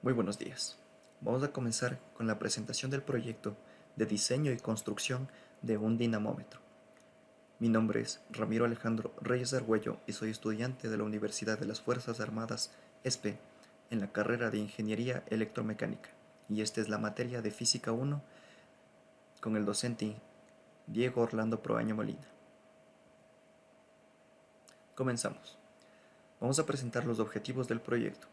Muy buenos días. Vamos a comenzar con la presentación del proyecto de diseño y construcción de un dinamómetro. Mi nombre es Ramiro Alejandro Reyes Argüello y soy estudiante de la Universidad de las Fuerzas Armadas ESPE en la carrera de Ingeniería Electromecánica, y esta es la materia de Física 1 con el docente Diego Orlando Proaño Molina. Comenzamos. Vamos a presentar los objetivos del proyecto.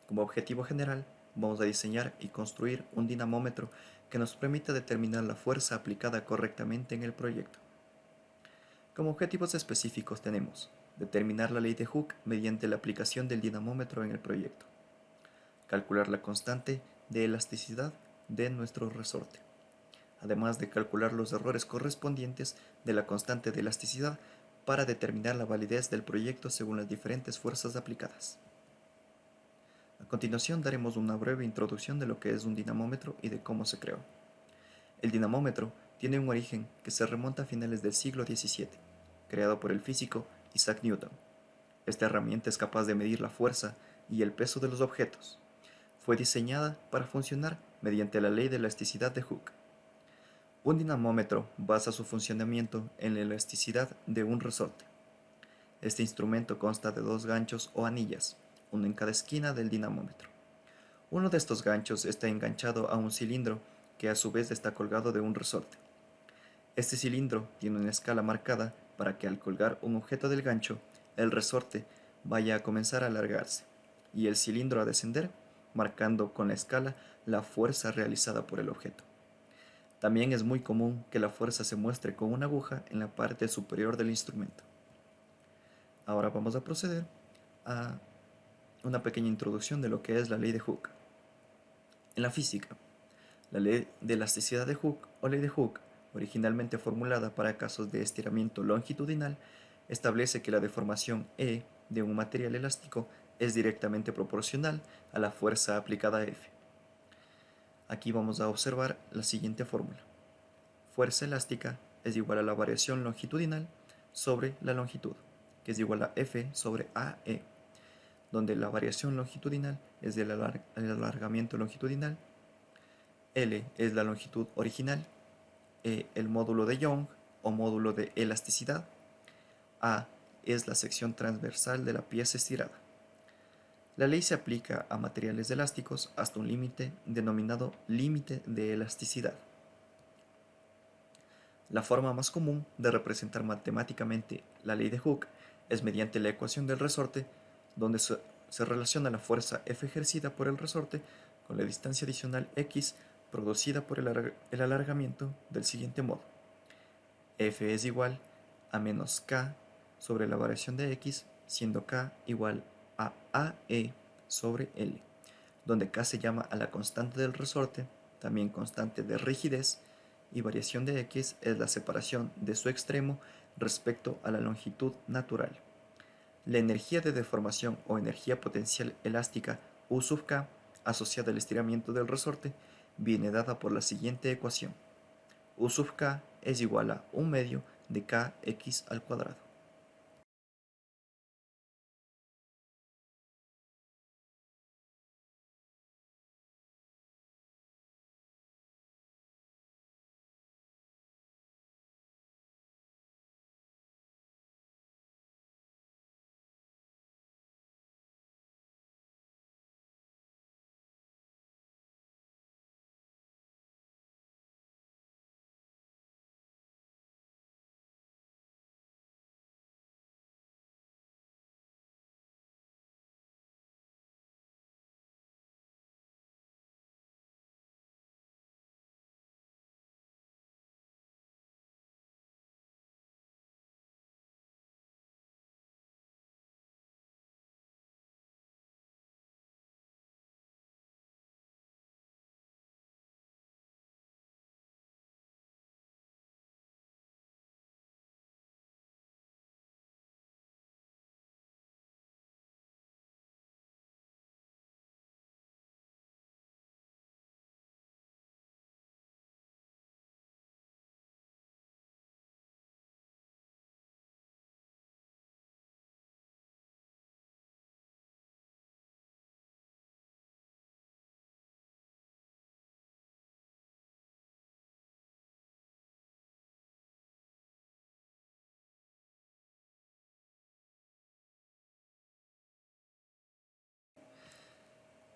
Como objetivo general, vamos a diseñar y construir un dinamómetro que nos permita determinar la fuerza aplicada correctamente en el proyecto. Como objetivos específicos tenemos determinar la ley de Hooke mediante la aplicación del dinamómetro en el proyecto, calcular la constante de elasticidad de nuestro resorte, además de calcular los errores correspondientes de la constante de elasticidad para determinar la validez del proyecto según las diferentes fuerzas aplicadas. A continuación daremos una breve introducción de lo que es un dinamómetro y de cómo se creó. El dinamómetro tiene un origen que se remonta a finales del siglo XVII, creado por el físico Isaac Newton. Esta herramienta es capaz de medir la fuerza y el peso de los objetos. Fue diseñada para funcionar mediante la ley de elasticidad de Hooke. Un dinamómetro basa su funcionamiento en la elasticidad de un resorte. Este instrumento consta de dos ganchos o anillas, uno en cada esquina del dinamómetro. Uno de estos ganchos está enganchado a un cilindro que a su vez está colgado de un resorte. Este cilindro tiene una escala marcada para que al colgar un objeto del gancho, el resorte vaya a comenzar a alargarse y el cilindro a descender, marcando con la escala la fuerza realizada por el objeto. También es muy común que la fuerza se muestre con una aguja en la parte superior del instrumento. Ahora vamos a proceder a una pequeña introducción de lo que es la ley de Hooke. En la física, la ley de elasticidad de Hooke o ley de Hooke, originalmente formulada para casos de estiramiento longitudinal, establece que la deformación E de un material elástico es directamente proporcional a la fuerza aplicada a F. Aquí vamos a observar la siguiente fórmula. Fuerza elástica es igual a la variación longitudinal sobre la longitud, que es igual a F sobre AE, donde la variación longitudinal es el alargamiento longitudinal, L es la longitud original, E el módulo de Young o módulo de elasticidad, A es la sección transversal de la pieza estirada. La ley se aplica a materiales elásticos hasta un límite denominado límite de elasticidad. La forma más común de representar matemáticamente la ley de Hooke es mediante la ecuación del resorte, donde se relaciona la fuerza F ejercida por el resorte con la distancia adicional X producida por el alargamiento del siguiente modo. F es igual a menos K sobre la variación de X, siendo K igual a AE sobre L, donde K se llama a la constante del resorte, también constante de rigidez, y variación de X es la separación de su extremo respecto a la longitud natural. La energía de deformación o energía potencial elástica U sub K asociada al estiramiento del resorte viene dada por la siguiente ecuación. U sub K es igual a 1 medio de Kx al cuadrado.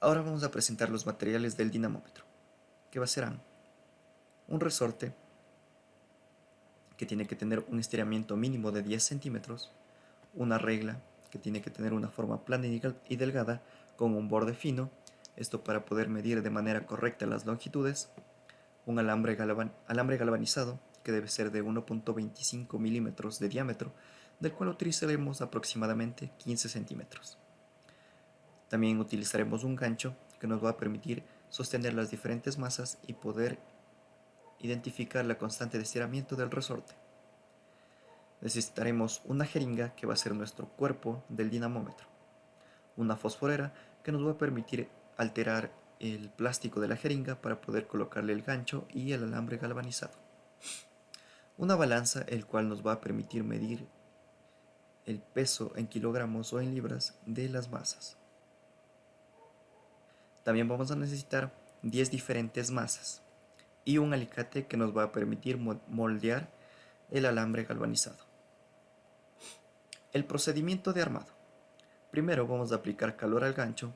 Ahora vamos a presentar los materiales del dinamómetro, que serán un resorte que tiene que tener un estiramiento mínimo de 10 centímetros, una regla que tiene que tener una forma plana y delgada con un borde fino, esto para poder medir de manera correcta las longitudes, un alambre galvanizado que debe ser de 1.25 milímetros de diámetro, del cual utilizaremos aproximadamente 15 centímetros. También utilizaremos un gancho que nos va a permitir sostener las diferentes masas y poder identificar la constante de estiramiento del resorte. Necesitaremos una jeringa que va a ser nuestro cuerpo del dinamómetro, una fosforera que nos va a permitir alterar el plástico de la jeringa para poder colocarle el gancho y el alambre galvanizado, una balanza el cual nos va a permitir medir el peso en kilogramos o en libras de las masas. También vamos a necesitar 10 diferentes masas y un alicate que nos va a permitir moldear el alambre galvanizado. El procedimiento de armado. Primero vamos a aplicar calor al gancho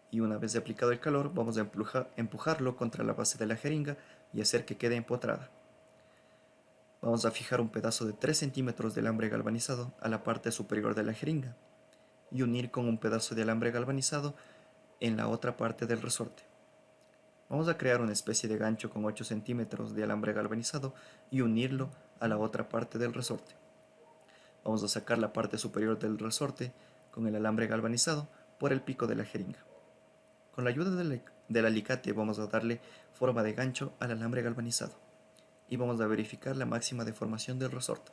y una vez aplicado el calor vamos a empujarlo contra la base de la jeringa y hacer que quede empotrada. Vamos a fijar un pedazo de 3 centímetros de alambre galvanizado a la parte superior de la jeringa y unir con un pedazo de alambre galvanizado en la otra parte del resorte. Vamos a crear una especie de gancho con 8 centímetros de alambre galvanizado y unirlo a la otra parte del resorte. Vamos a sacar la parte superior del resorte con el alambre galvanizado por el pico de la jeringa. Con la ayuda del alicate vamos a darle forma de gancho al alambre galvanizado y vamos a verificar la máxima deformación del resorte.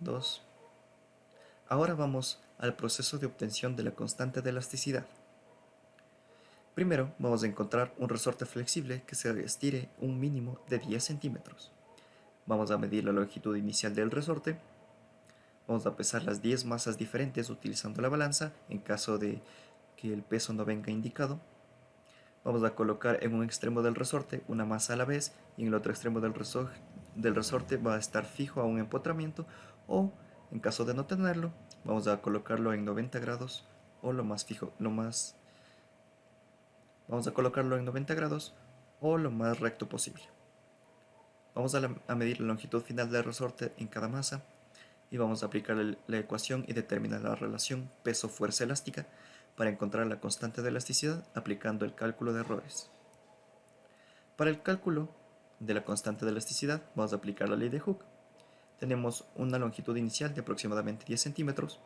Dos. Ahora vamos al proceso de obtención de la constante de elasticidad. Primero vamos a encontrar un resorte flexible que se estire un mínimo de 10 centímetros. Vamos a medir la longitud inicial del resorte. Vamos a pesar las 10 masas diferentes utilizando la balanza en caso de que el peso no venga indicado. Vamos a colocar en un extremo del resorte una masa a la vez y en el otro extremo del resorte va a estar fijo a un empotramiento, o en caso de no tenerlo vamos a colocarlo en 90 grados o vamos a colocarlo en 90 grados o lo más recto posible. Vamos a medir la longitud final del resorte en cada masa y vamos a aplicar la ecuación y determinar la relación peso-fuerza elástica para encontrar la constante de elasticidad aplicando el cálculo de errores. Para el cálculo de la constante de elasticidad vamos a aplicar la ley de Hooke. Tenemos una longitud inicial de aproximadamente 10 centímetros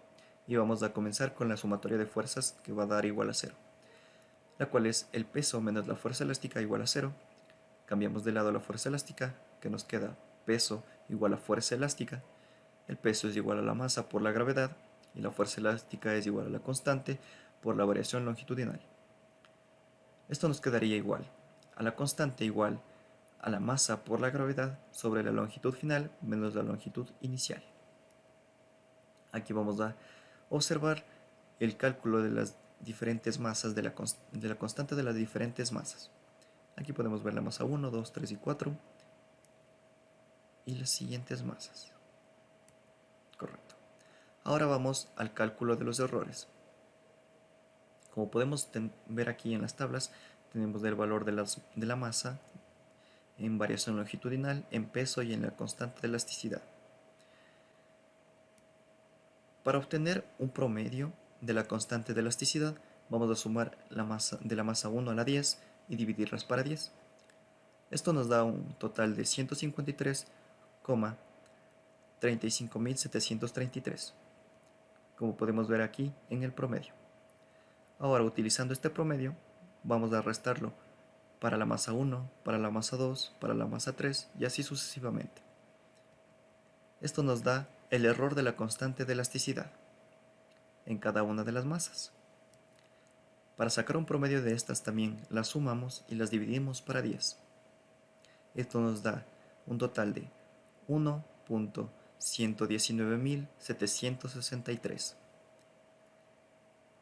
y vamos a comenzar con la sumatoria de fuerzas que va a dar igual a 0, la cual es el peso menos la fuerza elástica igual a 0. Cambiamos de lado la fuerza elástica, que nos queda peso igual a fuerza elástica. El peso es igual a la masa por la gravedad y la fuerza elástica es igual a la constante por la variación longitudinal. Esto nos quedaría igual a la constante igual a la masa por la gravedad sobre la longitud final menos la longitud inicial. Aquí vamos a observar el cálculo de las diferentes masas de la constante de las diferentes masas. Aquí podemos ver la masa 1, 2, 3 y 4 y las siguientes masas. Correcto. Ahora vamos al cálculo de los errores. Como podemos ver aquí en las tablas, tenemos el valor de la masa en variación longitudinal, en peso y en la constante de elasticidad. Para obtener un promedio de la constante de elasticidad, vamos a sumar la masa 1 a la 10 y dividirlas para 10. Esto nos da un total de 153,35.733, como podemos ver aquí en el promedio. Ahora, utilizando este promedio, vamos a restarlo para la masa 1, para la masa 2, para la masa 3 y así sucesivamente. Esto nos da el error de la constante de elasticidad en cada una de las masas. Para sacar un promedio de estas también las sumamos y las dividimos para 10. Esto nos da un total de 1.119.763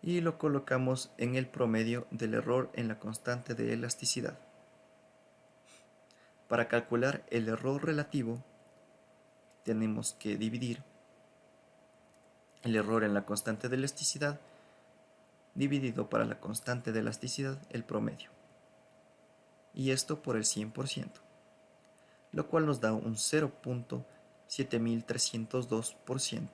y lo colocamos en el promedio del error en la constante de elasticidad. Para calcular el error relativo, tenemos que dividir el error en la constante de elasticidad dividido para la constante de elasticidad, el promedio, y esto por el 100%, lo cual nos da un 0.7302%,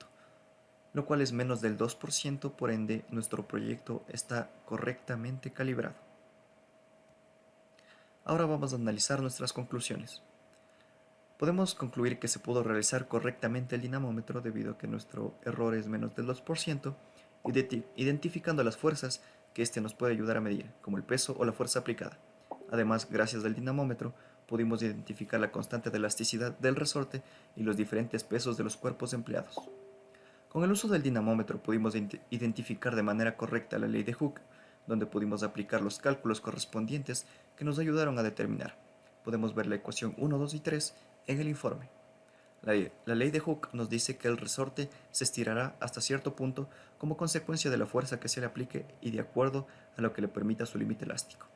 lo cual es menos del 2%, por ende nuestro proyecto está correctamente calibrado. Ahora vamos a analizar nuestras conclusiones. Podemos concluir que se pudo realizar correctamente el dinamómetro debido a que nuestro error es menos del 2%, identificando las fuerzas que éste nos puede ayudar a medir, como el peso o la fuerza aplicada. Además, gracias al dinamómetro, pudimos identificar la constante de elasticidad del resorte y los diferentes pesos de los cuerpos empleados. Con el uso del dinamómetro pudimos identificar de manera correcta la ley de Hooke, donde pudimos aplicar los cálculos correspondientes que nos ayudaron a determinar. Podemos ver la ecuación 1, 2 y 3 en el informe. La ley de Hooke nos dice que el resorte se estirará hasta cierto punto como consecuencia de la fuerza que se le aplique y de acuerdo a lo que le permita su límite elástico.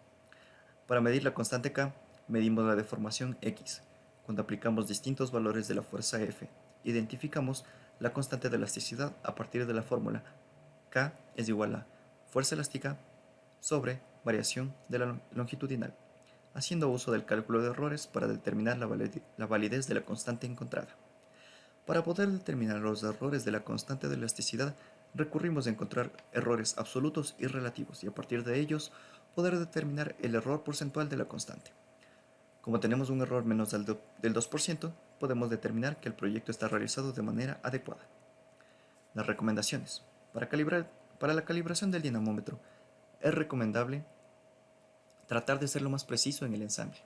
Para medir la constante K, medimos la deformación X. Cuando aplicamos distintos valores de la fuerza F, identificamos la constante de elasticidad a partir de la fórmula K es igual a fuerza elástica sobre variación de la longitudinal, haciendo uso del cálculo de errores para determinar la validez de la constante encontrada. Para poder determinar los errores de la constante de elasticidad, recurrimos a encontrar errores absolutos y relativos y a partir de ellos poder determinar el error porcentual de la constante. Como tenemos un error menos del 2%, podemos determinar que el proyecto está realizado de manera adecuada. Las recomendaciones. Para la calibración del dinamómetro, es recomendable tratar de ser lo más preciso en el ensamble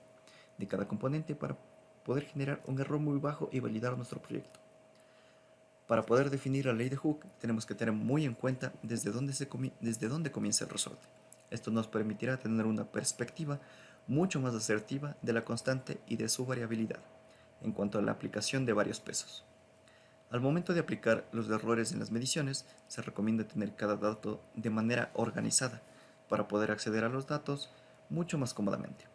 de cada componente para poder generar un error muy bajo y validar nuestro proyecto. Para poder definir la ley de Hooke, tenemos que tener muy en cuenta desde dónde comienza el resorte. Esto nos permitirá tener una perspectiva mucho más asertiva de la constante y de su variabilidad en cuanto a la aplicación de varios pesos. Al momento de aplicar los errores en las mediciones, se recomienda tener cada dato de manera organizada para poder acceder a los datos mucho más cómodamente.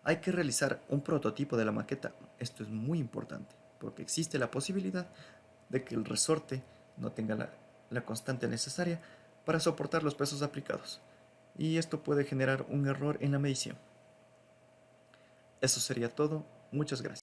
Hay que realizar un prototipo de la maqueta. Esto es muy importante porque existe la posibilidad de que el resorte no tenga la constante necesaria para soportar los pesos aplicados, y esto puede generar un error en la medición. Eso sería todo. Muchas gracias.